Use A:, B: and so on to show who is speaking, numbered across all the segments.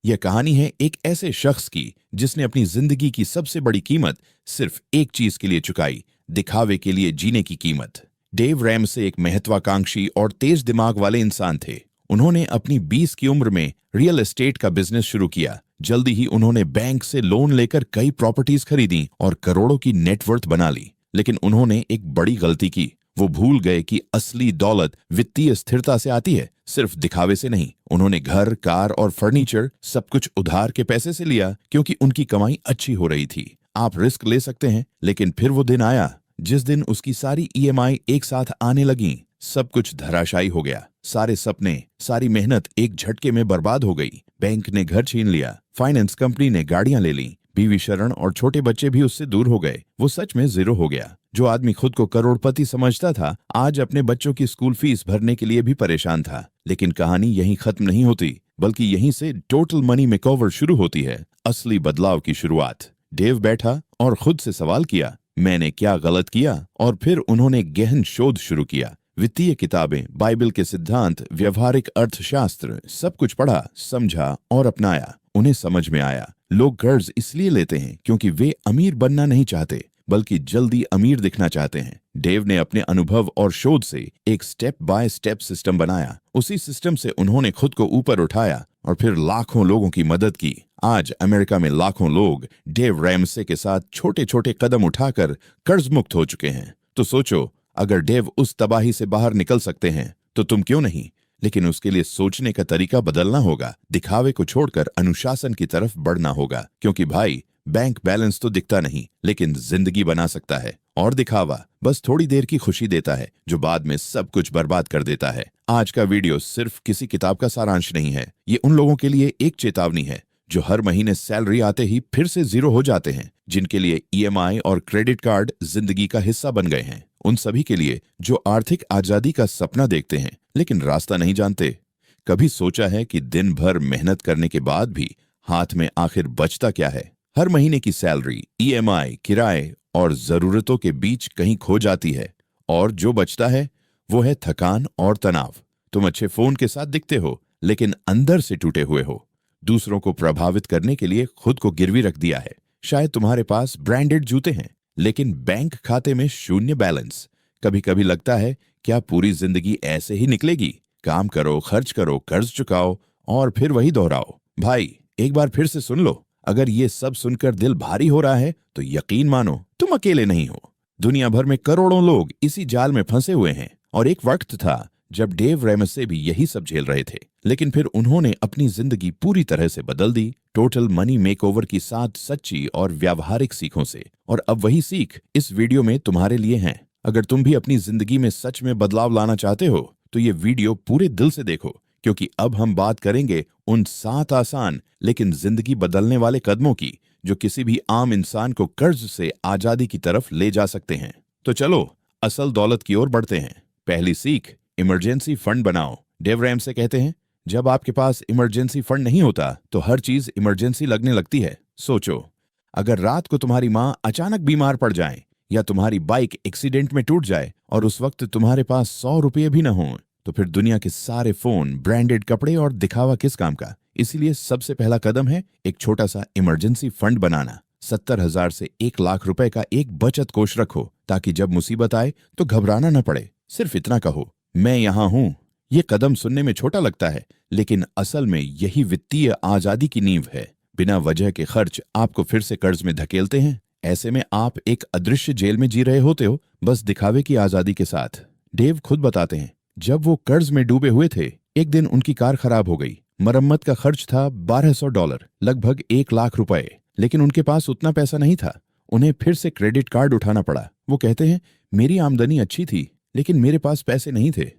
A: यह कहानी है एक ऐसे शख्स की जिसने अपनी जिंदगी की सबसे बड़ी कीमत सिर्फ एक चीज के लिए चुकाई, दिखावे के लिए जीने की कीमत। डेव रैमसे एक महत्वाकांक्षी और तेज दिमाग वाले इंसान थे। उन्होंने अपनी 20 की उम्र में रियल एस्टेट का बिजनेस शुरू किया। जल्दी ही उन्होंने बैंक से लोन लेकर कई प्रॉपर्टीज खरीदी और करोड़ों की नेटवर्थ बना ली। लेकिन उन्होंने एक बड़ी गलती की। वो भूल गए कि असली दौलत वित्तीय स्थिरता से आती है, सिर्फ दिखावे से नहीं। उन्होंने घर, कार और फर्नीचर सब कुछ उधार के पैसे से लिया क्योंकि उनकी कमाई अच्छी हो रही थी। आप रिस्क ले सकते हैं, लेकिन फिर वो दिन आया जिस दिन उसकी सारी ईएमआई एक साथ आने लगी। सब कुछ धराशायी हो गया। सारे सपने, सारी मेहनत एक झटके में बर्बाद हो गई। बैंक ने घर छीन लिया, फाइनेंस कंपनी ने गाड़ियां ले ली, बीवी शरण और छोटे बच्चे भी उससे दूर हो गए। वो सच में जीरो हो गया। जो आदमी खुद को करोड़पति समझता था, आज अपने बच्चों की स्कूल फीस भरने के लिए भी परेशान था। लेकिन कहानी यहीं खत्म नहीं होती, बल्कि यहीं से टोटल मनी मेकओवर शुरू होती है, असली बदलाव की शुरुआत। डेव बैठा और खुद से सवाल किया, मैंने क्या गलत किया? और फिर उन्होंने गहन शोध शुरू किया। वित्तीय किताबें, बाइबल के सिद्धांत, व्यवहारिक अर्थशास्त्र, सब कुछ पढ़ा, समझा और अपनाया। उन्हें समझ में आया, लोग कर्ज इसलिए लेते हैं क्योंकि वे अमीर बनना नहीं चाहते, बल्कि जल्दी अमीर दिखना चाहते हैं। डेव ने अपने अनुभव और शोध से एक स्टेप बाय स्टेप सिस्टम बनाया। उसी सिस्टम से उन्होंने खुद को ऊपर उठाया और फिर लाखों लोगों की मदद की। आज अमेरिका में लाखों लोग डेव रैमसे के साथ छोटे छोटे कदम उठाकर कर्ज मुक्त हो चुके हैं। तो सोचो, अगर डेव उस तबाही से बाहर निकल सकते हैं तो तुम क्यों नहीं? लेकिन उसके लिए सोचने का तरीका बदलना होगा। दिखावे को छोड़कर अनुशासन की तरफ बढ़ना होगा। क्योंकि भाई, बैंक बैलेंस तो दिखता नहीं, लेकिन जिंदगी बना सकता है। और दिखावा बस थोड़ी देर की खुशी देता है, जो बाद में सब कुछ बर्बाद कर देता है। आज का वीडियो सिर्फ किसी किताब का सारांश नहीं है। ये उन लोगों के लिए एक चेतावनी है जो हर महीने सैलरी आते ही फिर से जीरो हो जाते हैं, जिनके लिए ईएमआई और क्रेडिट कार्ड जिंदगी का हिस्सा बन गए हैं। उन सभी के लिए जो आर्थिक आजादी का सपना देखते हैं लेकिन रास्ता नहीं जानते। कभी सोचा है कि दिन भर मेहनत करने के बाद भी हाथ में आखिर बचता क्या है? हर महीने की सैलरी, ईएमआई, किराए और जरूरतों के बीच कहीं खो जाती है, और जो बचता है वो है थकान और तनाव। तुम अच्छे फोन के साथ दिखते हो, लेकिन अंदर से टूटे हुए हो। दूसरों को प्रभावित करने के लिए खुद को गिरवी रख दिया है। शायद तुम्हारे पास ब्रांडेड जूते हैं, लेकिन बैंक खाते में शून्य बैलेंस। कभी कभी लगता है, क्या पूरी जिंदगी ऐसे ही निकलेगी? काम करो, खर्च करो, कर्ज चुकाओ और फिर वही दोहराओ। भाई, एक बार फिर से सुन लो। अगर ये सब सुनकर दिल भारी हो रहा है तो यकीन मानो, तुम अकेले नहीं हो। दुनिया भर में करोड़ों लोग इसी जाल में फंसे हुए हैं। और एक वक्त था जब डेव रैमसे भी यही सब झेल रहे थे। लेकिन फिर उन्होंने अपनी जिंदगी पूरी तरह से बदल दी, टोटल मनी मेकओवर की 7 सच्ची और व्यावहारिक सीखों से। और अब वही सीख इस वीडियो में तुम्हारे लिए हैं। अगर तुम भी अपनी जिंदगी में सच में बदलाव लाना चाहते हो तो ये वीडियो पूरे दिल से देखो, क्योंकि अब हम बात करेंगे उन 7 आसान लेकिन जिंदगी बदलने वाले कदमों की, जो किसी भी आम इंसान को कर्ज से आजादी की तरफ ले जा सकते हैं। तो चलो असल दौलत की ओर बढ़ते हैं। पहली सीख, इमरजेंसी फंड बनाओ। डेव रैमसे कहते हैं, जब आपके पास इमरजेंसी फंड नहीं होता तो हर चीज इमरजेंसी लगने लगती है। सोचो, अगर रात को तुम्हारी माँ अचानक बीमार पड़ जाए या तुम्हारी बाइक एक्सीडेंट में टूट जाए और उस वक्त तुम्हारे पास 100 रुपये भी न हो, तो फिर दुनिया के सारे फोन, ब्रांडेड कपड़े और दिखावा किस काम का? इसीलिए सबसे पहला कदम है एक छोटा सा इमरजेंसी फंड बनाना। 70,000 से 1 लाख रुपए का एक बचत कोष रखो, ताकि जब मुसीबत आए तो घबराना न पड़े। सिर्फ इतना कहो, मैं यहां हूं। ये कदम सुनने में छोटा लगता है, लेकिन असल में यही वित्तीय आजादी की नींव है। बिना वजह के खर्च आपको फिर से कर्ज में धकेलते हैं। ऐसे में आप एक अदृश्य जेल में जी रहे होते हो, बस दिखावे की आजादी के साथ। डेव खुद बताते हैं, जब वो कर्ज में डूबे हुए थे, एक दिन उनकी कार खराब हो गई। मरम्मत का खर्च था $1200, लगभग 1 लाख रुपए। लेकिन उनके पास उतना पैसा नहीं था। उन्हें फिर से क्रेडिट कार्ड उठाना पड़ा। वो कहते हैं, मेरी आमदनी अच्छी थी, लेकिन मेरे पास पैसे नहीं थे।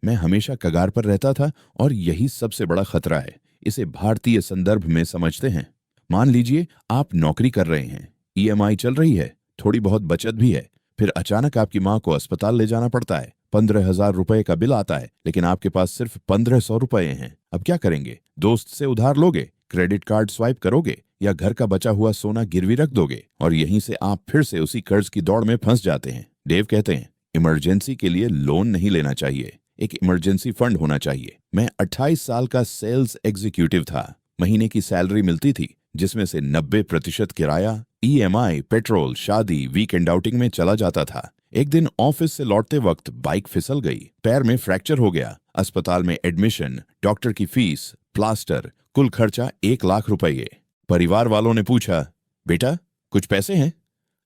A: मैं हमेशा कगार पर रहता था, और यही सबसे बड़ा खतरा है। इसे भारतीय संदर्भ में समझते हैं। मान लीजिए आप नौकरी कर रहे हैं, ईएमआई चल रही है, थोड़ी बहुत बचत भी है। फिर अचानक आपकी माँ को अस्पताल ले जाना पड़ता है। 15,000 रुपए का बिल आता है, लेकिन आपके पास सिर्फ 1,500 रुपए हैं। अब क्या करेंगे? दोस्त से उधार लोगे, क्रेडिट कार्ड स्वाइप करोगे, या घर का बचा हुआ सोना गिरवी रख दोगे? और यहीं से आप फिर से उसी कर्ज की दौड़ में फंस जाते हैं। डेव कहते हैं, इमरजेंसी के लिए लोन नहीं लेना चाहिए, एक इमरजेंसी फंड होना चाहिए। मैं 28 साल का सेल्स एग्जीक्यूटिव था। महीने की सैलरी मिलती थी, जिसमें से 90% किराया, ईएमआई, पेट्रोल, शादी, वीकेंड आउटिंग में चला जाता था। एक दिन ऑफिस से लौटते वक्त बाइक फिसल गई, पैर में फ्रैक्चर हो गया, अस्पताल में एडमिशन, डॉक्टर की फीस, प्लास्टर, कुल खर्चा 1 लाख रुपए। परिवार वालों ने पूछा, बेटा कुछ पैसे हैं?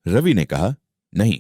A: रवि ने कहा, नहीं,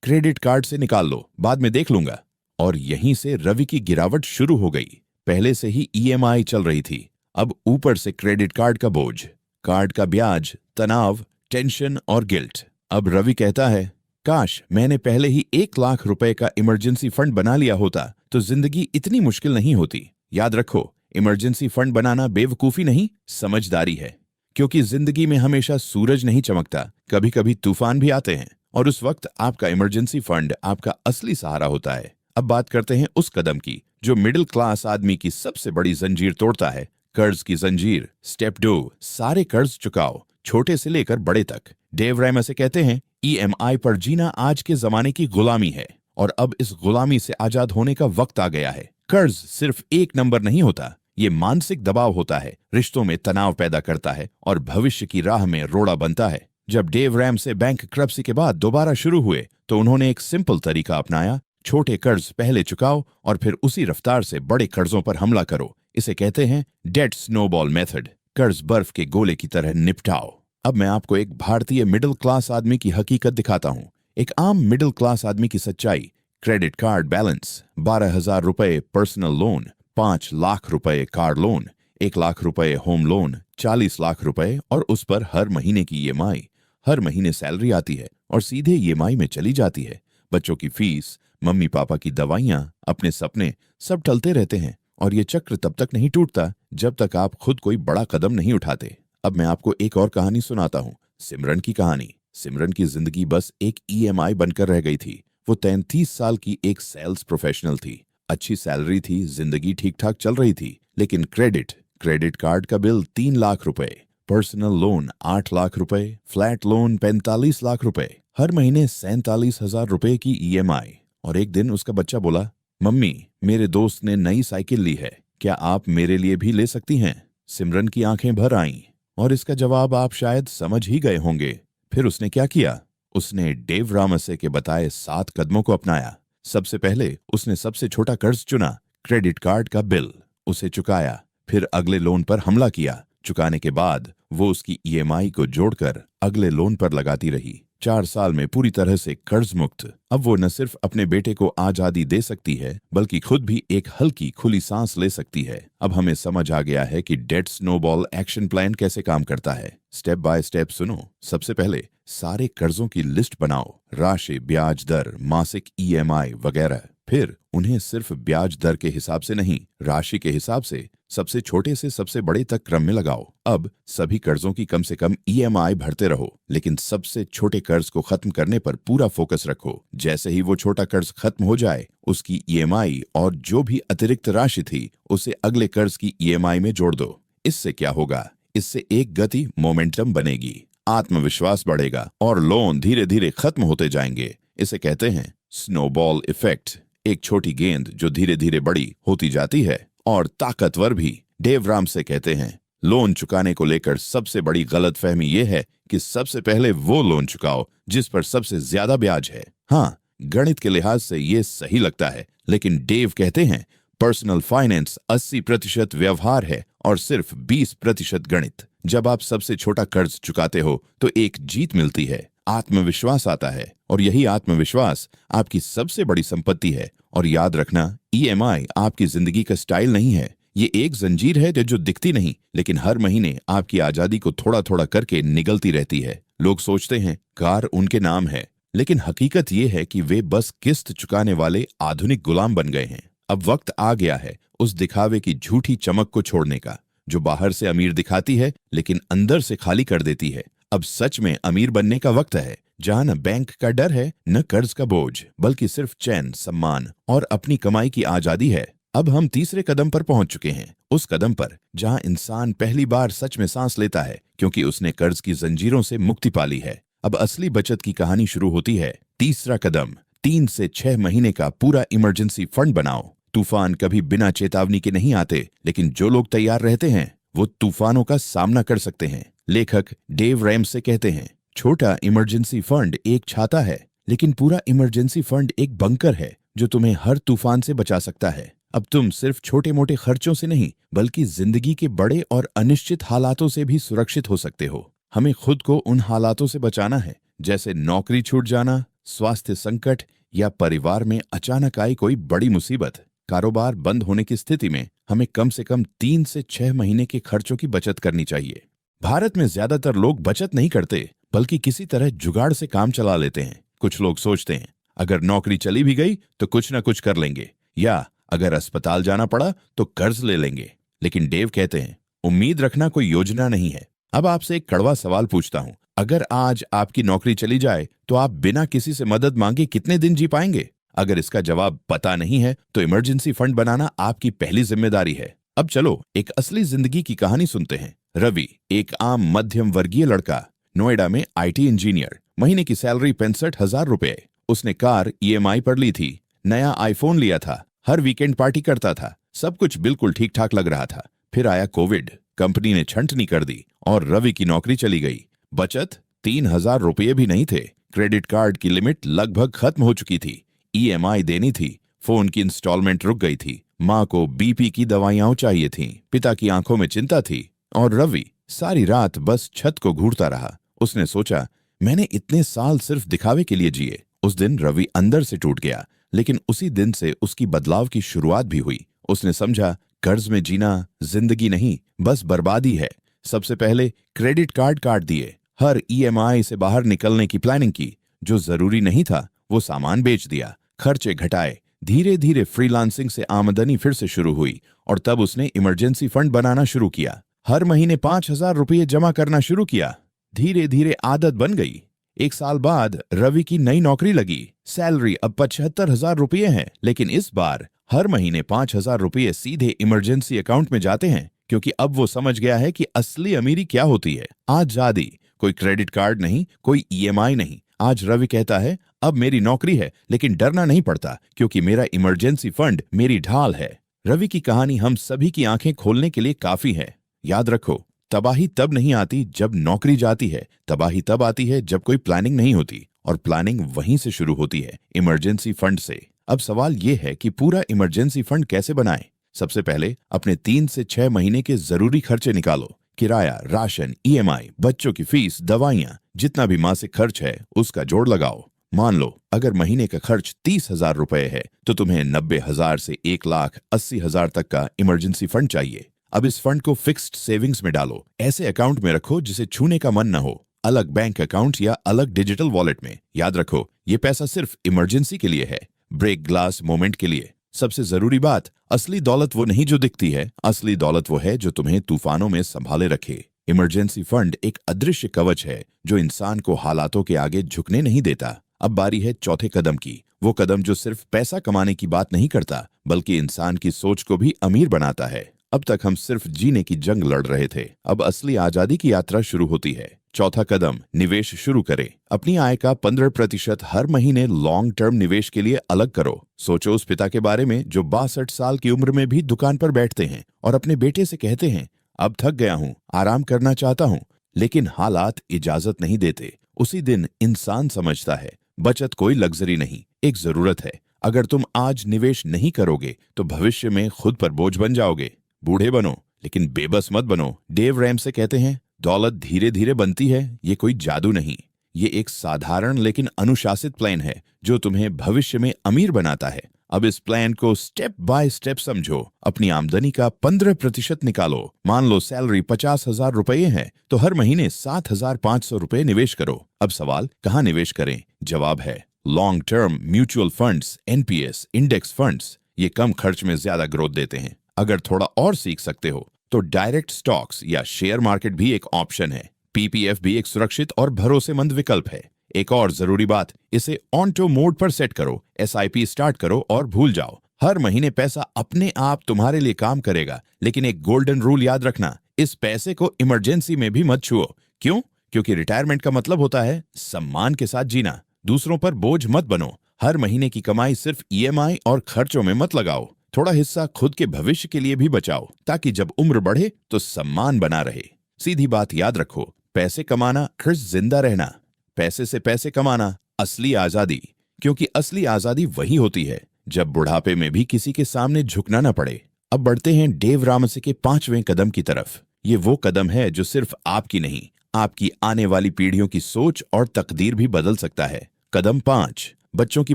A: क्रेडिट कार्ड से निकाल लो, बाद में देख लूंगा। और यहीं से रवि की गिरावट शुरू हो गई। पहले से ही ईएमआई चल रही थी, अब ऊपर से क्रेडिट कार्ड का बोझ, कार्ड का ब्याज, तनाव, टेंशन और गिल्ट। अब रवि कहता है, काश मैंने पहले ही 1 लाख रुपए का इमरजेंसी फंड बना लिया होता तो जिंदगी इतनी मुश्किल नहीं होती। याद रखो, इमरजेंसी फंड बनाना बेवकूफी नहीं, समझदारी है। क्योंकि जिंदगी में हमेशा सूरज नहीं चमकता, कभी कभी तूफान भी आते हैं, और उस वक्त आपका इमरजेंसी फंड आपका असली सहारा होता है। अब बात करते हैं उस कदम की जो मिडिल क्लास आदमी की सबसे बड़ी जंजीर तोड़ता है, कर्ज की जंजीर। स्टेप 2, सारे कर्ज चुकाओ, छोटे से लेकर बड़े तक। डेव रैम ऐसे कहते हैं, ईएमआई पर जीना आज के जमाने की गुलामी है, और अब इस गुलामी से आजाद होने का वक्त आ गया है। कर्ज सिर्फ एक नंबर नहीं होता, ये मानसिक दबाव होता है, रिश्तों में तनाव पैदा करता है और भविष्य की राह में रोड़ा बनता है। जब डेव रैम से बैंक क्रप्सी के बाद दोबारा शुरू हुए तो उन्होंने एक सिंपल तरीका अपनाया, छोटे कर्ज पहले चुकाओ और फिर उसी रफ्तार से बड़े कर्जों पर हमला करो। इसे कहते हैं डेट स्नोबॉल मेथड, कर्ज बर्फ के गोले की तरह निपटाओ। अब मैं आपको एक भारतीय मिडिल क्लास आदमी की हकीकत दिखाता हूँ, एक आम मिडिल क्लास आदमी की सच्चाई। क्रेडिट कार्ड बैलेंस 12,000 रुपए, पर्सनल लोन 5 लाख रुपए, कार लोन 1 लाख रुपए, होम लोन 40 लाख रुपए, और उस पर हर महीने की ईएमआई। हर महीने सैलरी आती है और सीधे ईएमआई में चली जाती है। बच्चों की फीस, मम्मी पापा की दवाइयाँ, अपने सपने, सब टलते रहते हैं, और ये चक्र तब तक नहीं टूटता जब तक आप खुद कोई बड़ा कदम नहीं उठाते। अब मैं आपको एक और कहानी सुनाता हूँ, सिमरन की कहानी। सिमरन की जिंदगी बस एक ईएमआई बनकर रह गई थी। वो 33 साल की एक सेल्स प्रोफेशनल थी, अच्छी सैलरी थी, जिंदगी ठीक ठाक चल रही थी, लेकिन क्रेडिट कार्ड का बिल 3 लाख रुपए, पर्सनल लोन 8 लाख रुपए, फ्लैट लोन 45 लाख रुपए, हर महीने 47,000 रुपए की ईएमआई। और एक दिन उसका बच्चा बोला, मम्मी मेरे दोस्त ने नई साइकिल ली है, क्या आप मेरे लिए भी ले सकती हैं? सिमरन की आंखें भर आईं, और इसका जवाब आप शायद समझ ही गए होंगे। फिर उसने क्या किया? उसने डेव रामसे के बताए 7 कदमों को अपनाया। सबसे पहले उसने सबसे छोटा कर्ज चुना, क्रेडिट कार्ड का बिल, उसे चुकाया। फिर अगले लोन पर हमला किया। चुकाने के बाद वो उसकी ईएमआई को जोड़कर अगले लोन पर लगाती रही। 4 साल में पूरी तरह से कर्ज मुक्त। अब वो न सिर्फ अपने बेटे को आजादी दे सकती है, बल्कि खुद भी एक हल्की खुली सांस ले सकती है। अब हमें समझ आ गया है कि डेट स्नोबॉल एक्शन प्लान कैसे काम करता है। स्टेप बाय स्टेप सुनो। सबसे पहले सारे कर्जों की लिस्ट बनाओ, राशि, ब्याज दर, मासिक ईएमआई वगैरह। फिर उन्हें सिर्फ ब्याज दर के हिसाब से नहीं, राशि के हिसाब से सबसे छोटे से सबसे बड़े तक क्रम में लगाओ। अब सभी कर्जों की कम से कम ईएमआई भरते रहो, लेकिन सबसे छोटे कर्ज को खत्म करने पर पूरा फोकस रखो। जैसे ही वो छोटा कर्ज खत्म हो जाए, उसकी ईएमआई और जो भी अतिरिक्त राशि थी उसे अगले कर्ज की ईएमआई में जोड़ दो। इससे क्या होगा? इससे एक गति, मोमेंटम बनेगी, आत्मविश्वास बढ़ेगा और लोन धीरे धीरे खत्म होते जाएंगे। इसे कहते हैं स्नोबॉल इफेक्ट, एक छोटी गेंद जो धीरे धीरे बड़ी होती जाती है और ताकतवर भी। डेव रामसे कहते हैं, लोन चुकाने को लेकर सबसे बड़ी गलतफहमी यह है कि सबसे पहले वो लोन चुकाओ जिस पर सबसे ज्यादा ब्याज है। हाँ, गणित के लिहाज से ये सही लगता है, लेकिन डेव कहते हैं पर्सनल फाइनेंस 80% व्यवहार है और सिर्फ 20% गणित। जब आप सबसे छोटा कर्ज चुकाते हो तो एक जीत मिलती है, आत्मविश्वास आता है, और यही आत्मविश्वास आपकी सबसे बड़ी संपत्ति है। और याद रखना, ईएमआई आपकी जिंदगी का स्टाइल नहीं है, ये एक जंजीर है जो दिखती नहीं, लेकिन हर महीने आपकी आजादी को थोड़ा थोड़ा करके निगलती रहती है। लोग सोचते हैं कार उनके नाम है, लेकिन हकीकत ये है कि वे बस किस्त चुकाने वाले आधुनिक गुलाम बन गए हैं। अब वक्त आ गया है उस दिखावे की झूठी चमक को छोड़ने का, जो बाहर से अमीर दिखाती है लेकिन अंदर से खाली कर देती है। अब सच में अमीर बनने का वक्त है, जहां न बैंक का डर है, न कर्ज का बोझ, बल्कि सिर्फ चैन, सम्मान और अपनी कमाई की आजादी है। अब हम तीसरे कदम पर पहुंच चुके हैं, उस कदम पर जहां इंसान पहली बार सच में सांस लेता है, क्योंकि उसने कर्ज की जंजीरों से मुक्ति पाली है। अब असली बचत की कहानी शुरू होती है। तीसरा कदम, 3 से 6 महीने का पूरा इमरजेंसी फंड बनाओ। तूफान कभी बिना चेतावनी के नहीं आते, लेकिन जो लोग तैयार रहते हैं वो तूफानों का सामना कर सकते हैं। लेखक डेव रैमसे कहते हैं, छोटा इमरजेंसी फंड एक छाता है, लेकिन पूरा इमरजेंसी फंड एक बंकर है जो तुम्हें हर तूफान से बचा सकता है। अब तुम सिर्फ छोटे मोटे खर्चों से नहीं, बल्कि जिंदगी के बड़े और अनिश्चित हालातों से भी सुरक्षित हो सकते हो। हमें खुद को उन हालातों से बचाना है, जैसे नौकरी छूट जाना, स्वास्थ्य संकट या परिवार में अचानक आई कोई बड़ी मुसीबत। कारोबार बंद होने की स्थिति में हमें कम से कम 3 से 6 महीने के खर्चों की बचत करनी चाहिए। भारत में ज्यादातर लोग बचत नहीं करते, बल्कि किसी तरह जुगाड़ से काम चला लेते हैं। कुछ लोग सोचते हैं, अगर नौकरी चली भी गई तो कुछ ना कुछ कर लेंगे, या अगर अस्पताल जाना पड़ा तो कर्ज ले लेंगे। लेकिन डेव कहते हैं, उम्मीद रखना कोई योजना नहीं है। अब आपसे एक कड़वा सवाल पूछता हूं, अगर आज आपकी नौकरी चली जाए तो आप बिना किसी से मदद मांगे कितने दिन जी पाएंगे? अगर इसका जवाब पता नहीं है तो इमरजेंसी फंड बनाना आपकी पहली जिम्मेदारी है। अब चलो एक असली जिंदगी की कहानी सुनते हैं। रवि एक आम मध्यम वर्गीय लड़का, नोएडा में IT इंजीनियर। महीने की सैलरी 65,000 रुपए। उसने कार EMI पर ली थी, नया आईफोन लिया था, हर वीकेंड पार्टी करता था, सब कुछ बिल्कुल ठीक ठाक लग रहा था। फिर आया कोविड, कंपनी ने छंटनी कर दी और रवि की नौकरी चली गई। बचत 3,000 रुपये भी नहीं थे। क्रेडिट कार्ड की लिमिट लगभग खत्म हो चुकी थी, EMI देनी थी, फोन की इंस्टॉलमेंट रुक गई थी, माँ को BP की दवाइयां चाहिए थीं, पिता की आंखों में चिंता थी, और रवि सारी रात बस छत को घूरता रहा। उसने सोचा, मैंने इतने साल सिर्फ दिखावे के लिए जिए। उस दिन रवि अंदर से टूट गया, लेकिन उसी दिन से उसकी बदलाव की शुरुआत भी हुई। उसने समझा, कर्ज में जीना जिंदगी नहीं, बस बर्बादी है। सबसे पहले क्रेडिट कार्ड काट दिए, हर EMI से बाहर निकलने की प्लानिंग की, जो जरूरी नहीं था वो सामान बेच दिया, खर्चे घटाए। धीरे धीरे फ्रीलांसिंग से आमदनी फिर से शुरू हुई और तब उसने इमरजेंसी फंड बनाना शुरू किया। हर महीने 5,000 रुपये जमा करना शुरू किया। धीरे धीरे आदत बन गई। 1 साल बाद रवि की नई नौकरी लगी। सैलरी अब 75,000 रुपये है, लेकिन इस बार हर महीने 5,000 रुपये सीधे इमरजेंसी अकाउंट में जाते हैं, क्योंकि अब वो समझ गया है कि असली अमीरी क्या होती है। आजादी, कोई क्रेडिट कार्ड नहीं, कोई EMI नहीं। आज रवि कहता है, अब मेरी नौकरी है, लेकिन डरना नहीं पड़ता, क्योंकि मेरा इमरजेंसी फंड मेरी ढाल है। रवि की कहानी हम सभी की आंखें खोलने के लिए काफी है। याद रखो, तबाही तब नहीं आती जब नौकरी जाती है, तबाही तब आती है जब कोई प्लानिंग नहीं होती, और प्लानिंग वहीं से शुरू होती है, इमरजेंसी फंड से। अब सवाल ये है कि पूरा इमरजेंसी फंड कैसे बनाएं? सबसे पहले अपने 3 से 6 महीने के जरूरी खर्चे निकालो। किराया, राशन, EMI, बच्चों की फीस, दवाइयाँ, जितना भी मासिक खर्च है उसका जोड़ लगाओ। मान लो अगर महीने का खर्च 30,000 रुपए है तो तुम्हें 90,000 से 1,80,000 तक का इमरजेंसी फंड चाहिए। अब इस फंड को फिक्स्ड सेविंग्स में डालो, ऐसे अकाउंट में रखो जिसे छूने का मन न हो, अलग बैंक अकाउंट या अलग डिजिटल वॉलेट में। याद रखो, ये पैसा सिर्फ इमरजेंसी के लिए है, ब्रेक ग्लास मोमेंट के लिए। सबसे जरूरी बात, असली दौलत वो नहीं जो दिखती है, असली दौलत वो है जो तुम्हें तूफानों में संभाले रखे। इमरजेंसी फंड एक अदृश्य कवच है जो इंसान को हालातों के आगे झुकने नहीं देता। अब बारी है चौथे कदम की, वो कदम जो सिर्फ पैसा कमाने की बात नहीं करता, बल्कि इंसान की सोच को भी अमीर बनाता है। अब तक हम सिर्फ जीने की जंग लड़ रहे थे, अब असली आजादी की यात्रा शुरू होती है। चौथा कदम, निवेश शुरू करें। अपनी आय का 15% हर महीने लॉन्ग टर्म निवेश के लिए अलग करो। सोचो उस पिता के बारे में जो 62 साल की उम्र में भी दुकान पर बैठते हैं और अपने बेटे से कहते हैं, अब थक गया हूँ, आराम करना चाहता हूँ, लेकिन हालात इजाजत नहीं देते। उसी दिन इंसान समझता है, बचत कोई लग्जरी नहीं, एक जरूरत है। अगर तुम आज निवेश नहीं करोगे तो भविष्य में खुद पर बोझ बन जाओगे। बूढ़े बनो लेकिन बेबस मत बनो। डेव रैमसे कहते हैं, दौलत धीरे धीरे बनती है, ये कोई जादू नहीं, ये एक साधारण लेकिन अनुशासित प्लान है जो तुम्हें भविष्य में अमीर बनाता है। अब इस प्लान को स्टेप बाय स्टेप समझो। अपनी आमदनी का 15% निकालो। मान लो सैलरी 50,000 रुपये है तो हर महीने 7,500 रुपये निवेश करो। अब सवाल, कहाँ निवेश करें? जवाब है long term mutual funds, NPS, index funds. ये कम खर्च में ज्यादा ग्रोथ देते हैं। अगर थोड़ा और सीख सकते हो तो डायरेक्ट स्टॉक्स या शेयर मार्केट भी एक ऑप्शन है। PPF भी एक सुरक्षित और भरोसेमंद विकल्प है। एक और जरूरी बात, इसे ऑटो मोड पर सेट करो, SIP स्टार्ट करो और भूल जाओ। हर महीने पैसा अपने आप तुम्हारे लिए काम करेगा, लेकिन एक गोल्डन रूल याद रखना, इस पैसे को इमरजेंसी में भी मत छुओ। क्यों? क्योंकि रिटायरमेंट का मतलब होता है सम्मान के साथ जीना। दूसरों पर बोझ मत बनो। हर महीने की कमाई सिर्फ EMI और खर्चों में मत लगाओ। थोड़ा हिस्सा खुद के भविष्य के लिए भी बचाओ, ताकि जब उम्र बढ़े तो सम्मान बना रहे। सीधी बात याद रखो, पैसे कमाना खर्च जिंदा रहना, पैसे से पैसे कमाना असली आजादी, क्योंकि असली आजादी वही होती है जब बुढ़ापे में भी किसी के सामने झुकना न पड़े। अब बढ़ते हैं डेव रामसे के 5वें कदम की तरफ। ये वो कदम है जो सिर्फ आपकी नहीं, आपकी आने वाली पीढ़ियों की सोच और तकदीर भी बदल सकता है। कदम 5, बच्चों की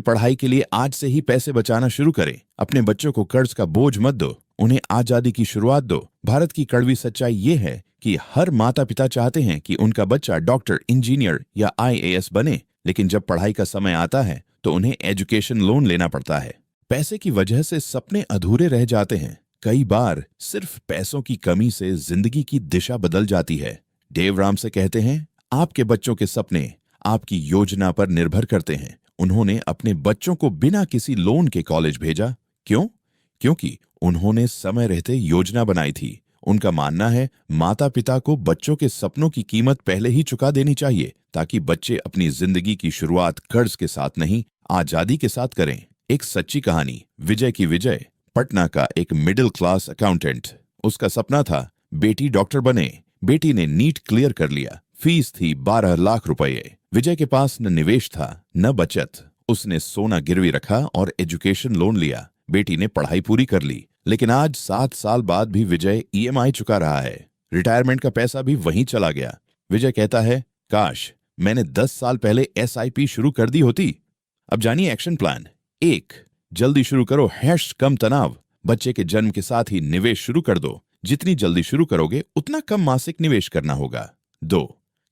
A: पढ़ाई के लिए आज से ही पैसे बचाना शुरू करें। अपने बच्चों को कर्ज का बोझ मत दो, उन्हें आजादी की शुरुआत दो। भारत की कड़वी सच्चाई ये है कि हर माता पिता चाहते हैं कि उनका बच्चा डॉक्टर, इंजीनियर या IAS बने, लेकिन जब पढ़ाई का समय आता है तो उन्हें एजुकेशन लोन लेना पड़ता है। पैसे की वजह से सपने अधूरे रह जाते हैं। कई बार सिर्फ पैसों की कमी से जिंदगी की दिशा बदल जाती है। डेव रामसे कहते हैं, आपके बच्चों के सपने आपकी योजना पर निर्भर करते हैं। उन्होंने अपने बच्चों को बिना किसी लोन के कॉलेज भेजा। क्यों? क्योंकि उन्होंने समय रहते योजना बनाई थी। उनका मानना है, माता पिता को बच्चों के सपनों की कीमत पहले ही चुका देनी चाहिए, ताकि बच्चे अपनी जिंदगी की शुरुआत कर्ज के साथ नहीं, आजादी के साथ करें। एक सच्ची कहानी, विजय की विजय, पटना का एक मिडिल क्लास अकाउंटेंट। उसका सपना था बेटी डॉक्टर बने। बेटी ने नीट क्लियर कर लिया। फीस थी 12 लाख रुपए। विजय के पास न निवेश था न बचत। उसने सोना गिरवी रखा और एजुकेशन लोन लिया। बेटी ने पढ़ाई पूरी कर ली, लेकिन आज 7 साल बाद भी विजय EMI चुका रहा है। रिटायरमेंट का पैसा भी वहीं चला गया। विजय कहता है, काश मैंने 10 साल पहले SIP शुरू कर दी होती। अब जानिए एक्शन प्लान। 1, जल्दी शुरू करो कम तनाव। बच्चे के जन्म के साथ ही निवेश शुरू कर दो। जितनी जल्दी शुरू करोगे उतना कम मासिक निवेश करना होगा। 2,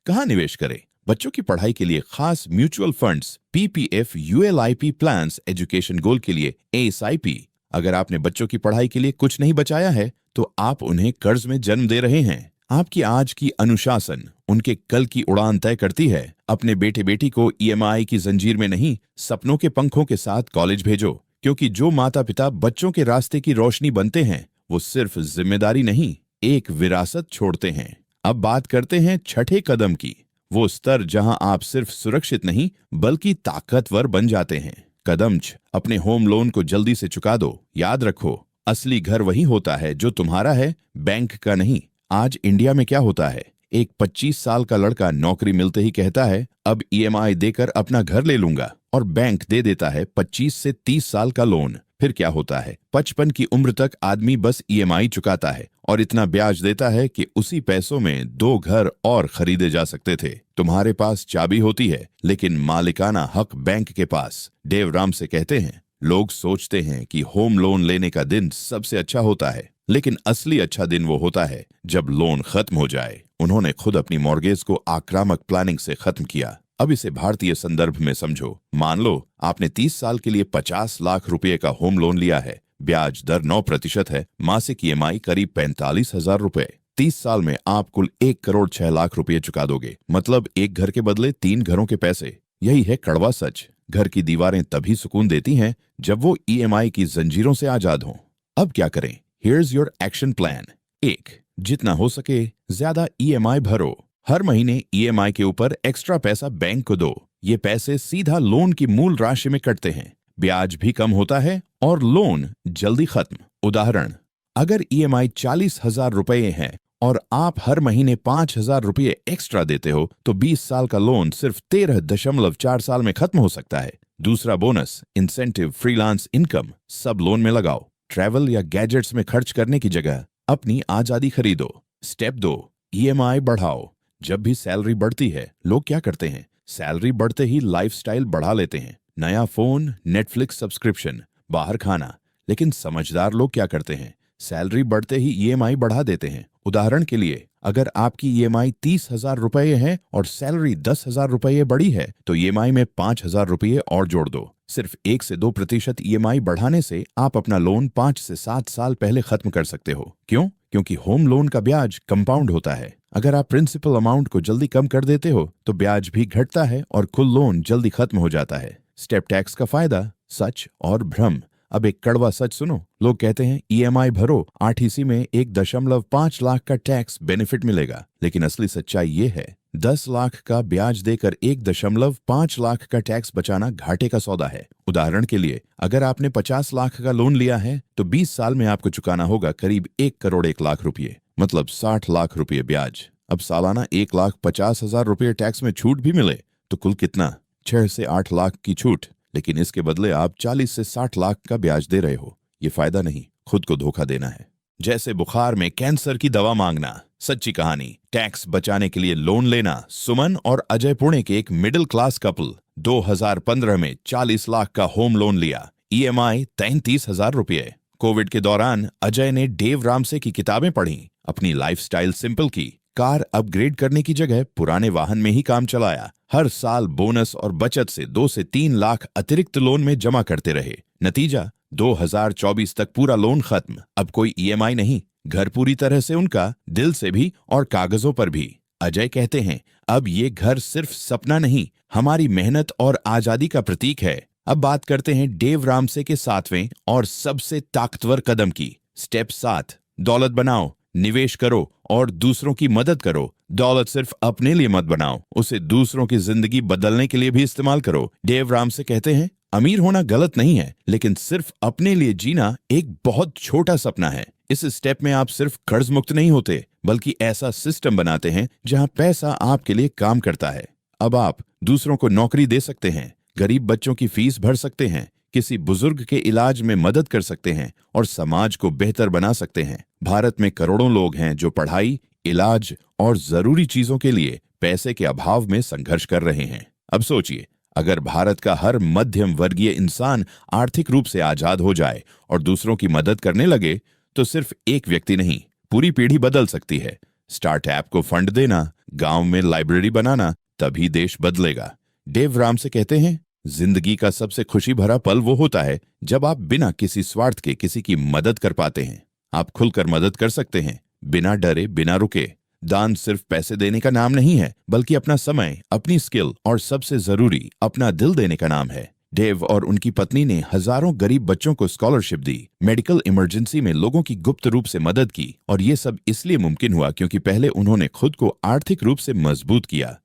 A: कहाँ निवेश करें? बच्चों की पढ़ाई के लिए खास mutual funds, PPF, ULIP plans, education goal के लिए ASIP। अगर आपने बच्चों की पढ़ाई के लिए कुछ नहीं बचाया है तो आप उन्हें कर्ज में जन्म दे रहे हैं। आपकी आज की अनुशासन उनके कल की उड़ान तय करती है। अपने बेटे बेटी को EMI की जंजीर में नहीं, सपनों के पंखों के साथ कॉलेज भेजो, क्योंकि जो माता पिता बच्चों के रास्ते की रोशनी बनते हैं वो सिर्फ जिम्मेदारी नहीं, एक विरासत छोड़ते हैं। अब बात करते हैं छठे कदम की, वो स्तर जहां आप सिर्फ सुरक्षित नहीं बल्कि ताकतवर बन जाते हैं। कदम 6, अपने होम लोन को जल्दी से चुका दो। याद रखो, असली घर वही होता है जो तुम्हारा है, बैंक का नहीं। आज इंडिया में क्या होता है, एक 25 साल का लड़का नौकरी मिलते ही कहता है अब EMI देकर अपना घर ले लूंगा, और बैंक दे देता है 25 से 30 साल का लोन। फिर क्या होता है, 55 की उम्र तक आदमी बस EMI चुकाता है और इतना ब्याज देता है कि उसी पैसों में 2 घर और खरीदे जा सकते थे। तुम्हारे पास चाबी होती है, लेकिन मालिकाना हक बैंक के पास। डेव रामसे कहते हैं, लोग सोचते हैं कि होम लोन लेने का दिन सबसे अच्छा होता है, लेकिन असली अच्छा दिन वो होता है जब लोन खत्म हो जाए। उन्होंने खुद अपनी मॉर्गेज को आक्रामक प्लानिंग से खत्म किया। अब इसे भारतीय संदर्भ में समझो। मान लो आपने 30 साल के लिए 50 लाख रुपए का होम लोन लिया है। ब्याज दर 9% है। मासिक EMI करीब 45,000 रुपए। 30 साल में आप कुल 1 करोड़ 6 लाख रुपए चुका दोगे। मतलब एक घर के बदले 3 घरों के पैसे। यही है कड़वा सच। घर की दीवारें तभी सुकून देती हैं जब वो EMI की जंजीरों से आजाद हों। अब क्या करें? Here's your action plan। 1, जितना हो सके ज्यादा EMI भरो। हर महीने EMI के ऊपर एक्स्ट्रा पैसा बैंक को दो। ये पैसे सीधा लोन की मूल राशि में कटते हैं। ब्याज भी कम होता है और लोन जल्दी खत्म। उदाहरण, अगर EMI 40,000 रुपए है और आप हर महीने 5,000 रुपये एक्स्ट्रा देते हो तो 20 साल का लोन सिर्फ 13.4 साल में खत्म हो सकता है। दूसरा बोनस, इंसेंटिव फ्रीलांस इनकम सब लोन में लगाओ। ट्रैवल या गैजेट्स में खर्च करने की जगह अपनी आजादी खरीदो। स्टेप 2, EMI बढ़ाओ। जब भी सैलरी बढ़ती है, लोग क्या करते हैं? सैलरी बढ़ते ही लाइफस्टाइल बढ़ा लेते हैं। नया फोन, नेटफ्लिक्स सब्सक्रिप्शन, बाहर खाना। लेकिन समझदार लोग क्या करते हैं? सैलरी बढ़ते ही EMI बढ़ा देते हैं। उदाहरण के लिए, अगर आपकी EMI 30,000 रुपये है और सैलरी 10,000 रुपये बढ़ी है तो EMI में 5,000 रुपये और जोड़ दो। सिर्फ 1 से 2% EMI बढ़ाने से आप अपना लोन 5 से 7 साल पहले खत्म कर सकते हो। क्यों? क्योंकि होम लोन का ब्याज कंपाउंड होता है। अगर आप प्रिंसिपल अमाउंट को जल्दी कम कर देते हो तो ब्याज भी घटता है और कुल लोन जल्दी खत्म हो जाता है। स्टेप टैक्स का फायदा, सच और भ्रम। अब एक कड़वा सच सुनो। लोग कहते हैं EMI भरो, RTC में 1.5 लाख का टैक्स बेनिफिट मिलेगा। लेकिन असली सच्चाई ये है, 10 लाख का ब्याज देकर 1.5 लाख का टैक्स बचाना घाटे का सौदा है। उदाहरण के लिए, अगर आपने 50 लाख का लोन लिया है तो 20 साल में आपको चुकाना होगा करीब 1 करोड़ 1 लाख रुपये, मतलब 60 लाख रुपये ब्याज। अब सालाना 1,50,000 रुपये टैक्स में छूट भी मिले तो कुल कितना? 6 से 8 लाख की छूट, लेकिन इसके बदले आप 40 से 60 लाख का ब्याज दे रहे हो। ये फायदा नहीं, खुद को धोखा देना है। जैसे बुखार में कैंसर की दवा मांगना। सच्ची कहानी, टैक्स बचाने के लिए लोन लेना। सुमन और अजय पुणे के एक मिडिल क्लास कपल 2015 में 40 लाख का होम लोन लिया, EMI 33,000 रुपये। कोविड के दौरान अजय ने डेव रामसे की किताबें पढ़ी, अपनी लाइफस्टाइल सिंपल की, कार अपग्रेड करने की जगह पुराने वाहन में ही काम चलाया, हर साल बोनस और बचत से 2 से 3 लाख अतिरिक्त लोन में जमा करते रहे। नतीजा, 2024 तक पूरा लोन खत्म। अब कोई EMI नहीं, घर पूरी तरह से उनका, दिल से भी और कागजों पर भी। अजय कहते हैं, अब ये घर सिर्फ सपना नहीं, हमारी मेहनत और आजादी का प्रतीक है। अब बात करते हैं डेव रामसे के 7वें और सबसे ताकतवर कदम की। स्टेप 7, दौलत बनाओ, निवेश करो और दूसरों की मदद करो। दौलत सिर्फ अपने लिए मत बनाओ, उसे दूसरों की जिंदगी बदलने के लिए भी इस्तेमाल करो। डेव रामसे कहते हैं, अमीर होना गलत नहीं है, लेकिन सिर्फ अपने लिए जीना एक बहुत छोटा सपना है। इस स्टेप में आप सिर्फ कर्ज मुक्त नहीं होते, बल्कि ऐसा सिस्टम बनाते हैं जहां पैसा आपके लिए काम करता है। अब आप दूसरों को नौकरी दे सकते हैं, गरीब बच्चों की फीस भर सकते हैं, किसी बुजुर्ग के इलाज में मदद कर सकते हैं और समाज को बेहतर बना सकते हैं। भारत में करोड़ों लोग हैं जो पढ़ाई, इलाज और जरूरी चीजों के लिए पैसे के अभाव में संघर्ष कर रहे हैं। अब सोचिए, अगर भारत का हर मध्यम वर्गीय इंसान आर्थिक रूप से आजाद हो जाए और दूसरों की मदद करने लगे, तो सिर्फ एक व्यक्ति नहीं, पूरी पीढ़ी बदल सकती है। स्टार्टअप को फंड देना, गांव में लाइब्रेरी बनाना, तभी देश बदलेगा। डेव रामसे कहते हैं, जिंदगी का सबसे खुशी भरा पल वो होता है जब आप बिना किसी स्वार्थ के किसी की मदद कर पाते हैं। आप खुलकर मदद कर सकते हैं, बिना डरे, बिना रुके। दान सिर्फ पैसे देने का नाम नहीं है, बल्कि अपना समय, अपनी स्किल और सबसे जरूरी अपना दिल देने का नाम है। डेव और उनकी पत्नी ने हजारों गरीब बच्चों को स्कॉलरशिप दी, मेडिकल इमरजेंसी में लोगों की गुप्त रूप से मदद की, और ये सब इसलिए मुमकिन हुआ क्योंकि पहले उन्होंने खुद को आर्थिक रूप से मजबूत किया।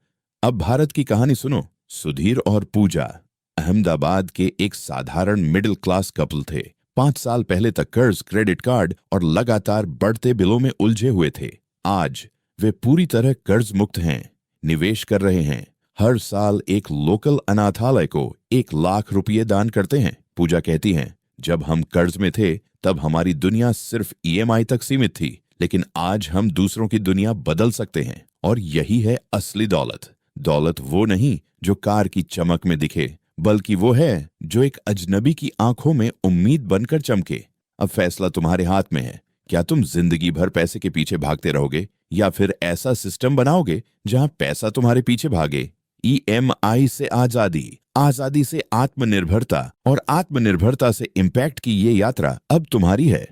A: अब भारत की कहानी सुनो। सुधीर और पूजा अहमदाबाद के एक साधारण मिडिल क्लास कपल थे। 5 साल पहले तक कर्ज, क्रेडिट कार्ड और लगातार बढ़ते बिलों में उलझे हुए थे। आज वे पूरी तरह कर्ज मुक्त हैं, निवेश कर रहे हैं, हर साल एक लोकल अनाथालय को 1 लाख रुपये दान करते हैं। पूजा कहती हैं, जब हम कर्ज में थे तब हमारी दुनिया सिर्फ EMI तक सीमित थी, लेकिन आज हम दूसरों की दुनिया बदल सकते हैं। और यही है असली दौलत। दौलत वो नहीं जो कार की चमक में दिखे, बल्कि वो है जो एक अजनबी की आंखों में उम्मीद बनकर चमके। अब फैसला तुम्हारे हाथ में है। क्या तुम जिंदगी भर पैसे के पीछे भागते रहोगे, या फिर ऐसा सिस्टम बनाओगे जहां पैसा तुम्हारे पीछे भागे? EMI से आजादी, आजादी से आत्मनिर्भरता और आत्मनिर्भरता से इम्पैक्ट की ये यात्रा अब तुम्हारी है।